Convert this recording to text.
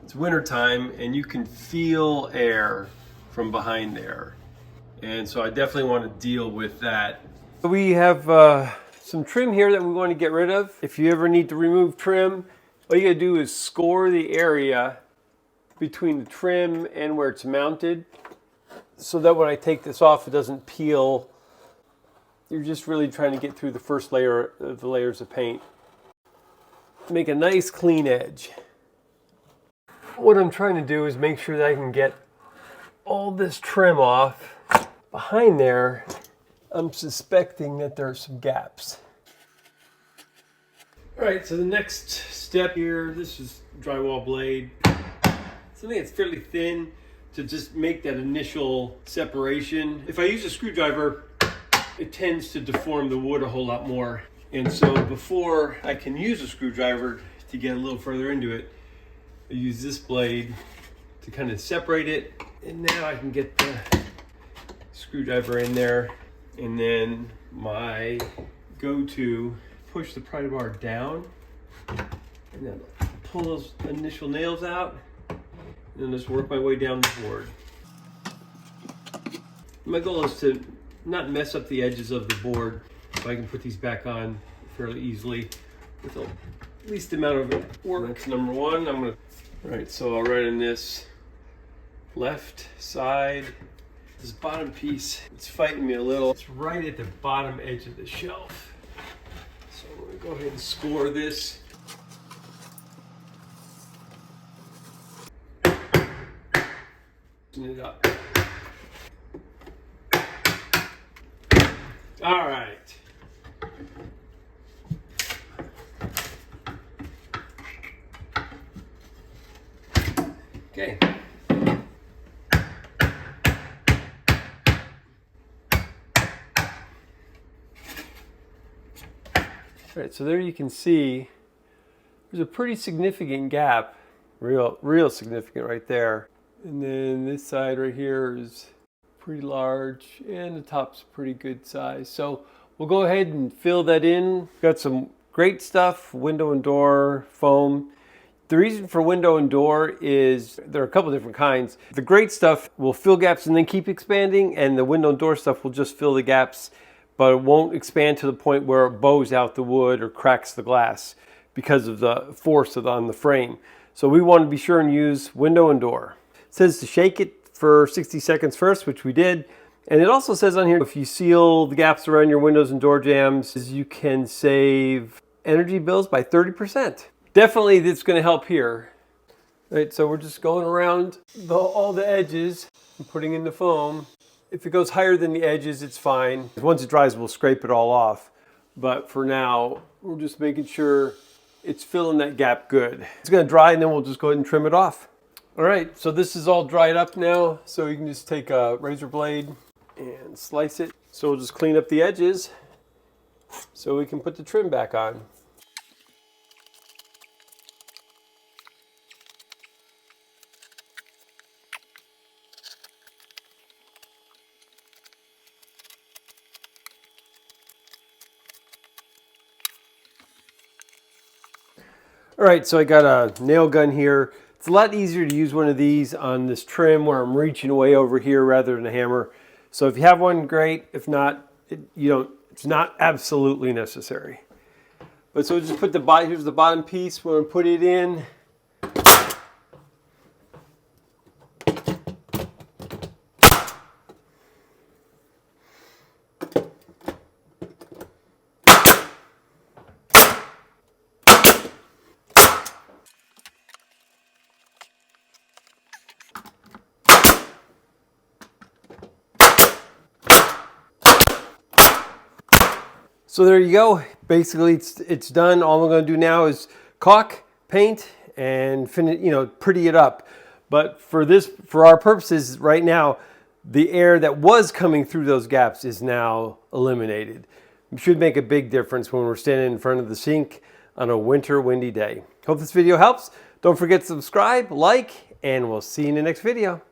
It's winter time and you can feel air from behind there. And so I definitely want to deal with that. We have some trim here that we want to get rid of. If you ever need to remove trim, all you gotta do is score the area between the trim and where it's mounted, so that when I take this off, it doesn't peel. You're just really trying to get through the first layer of the layers of paint. Make a nice clean edge. What I'm trying to do is make sure that I can get all this trim off. Behind there, I'm suspecting that there are some gaps. All right, so the next step here, this is drywall blade. Something that's fairly thin to just make that initial separation. If I use a screwdriver, it tends to deform the wood a whole lot more. And so before I can use a screwdriver to get a little further into it, I use this blade to kind of separate it. And now I can get the screwdriver in there. And then my go-to, push the pry bar down and then pull those initial nails out. And then just work my way down the board. My goal is to not mess up the edges of the board, so I can put these back on fairly easily with the least amount of work. That's number one. All right, so I'll write in this left side. This bottom piece, it's fighting me a little. It's right at the bottom edge of the shelf. So I'm gonna go ahead and score this. It up. All right. Okay. All right, so there you can see there's a pretty significant gap, real significant right there. And then this side right here is pretty large and the top's pretty good size. So we'll go ahead and fill that in. Got some great stuff, window and door foam. The reason for window and door is there are a couple different kinds. The great stuff will fill gaps and then keep expanding, and the window and door stuff will just fill the gaps, but it won't expand to the point where it bows out the wood or cracks the glass because of the force on the frame. So we want to be sure and use window and door. It says to shake it for 60 seconds first, which we did. And it also says on here, if you seal the gaps around your windows and door jambs, you can save energy bills by 30%. Definitely that's going to help here. All right, so we're just going around all the edges and putting in the foam. If it goes higher than the edges, it's fine. Once it dries, we'll scrape it all off. But for now, we're just making sure it's filling that gap good. It's going to dry and then we'll just go ahead and trim it off. All right, so this is all dried up now. So you can just take a razor blade and slice it. So we'll just clean up the edges so we can put the trim back on. All right, so I got a nail gun here. It's a lot easier to use one of these on this trim where I'm reaching way over here rather than a hammer. So if you have one, great. If not, it's not absolutely necessary. But so just put here's the bottom piece. We're gonna put it in. So there you go. Basically, it's done. All I'm going to do now is caulk, paint, and finish, pretty it up. But for our purposes right now, the air that was coming through those gaps is now eliminated. It should make a big difference when we're standing in front of the sink on a winter windy day. Hope this video helps. Don't forget to subscribe, like, and we'll see you in the next video.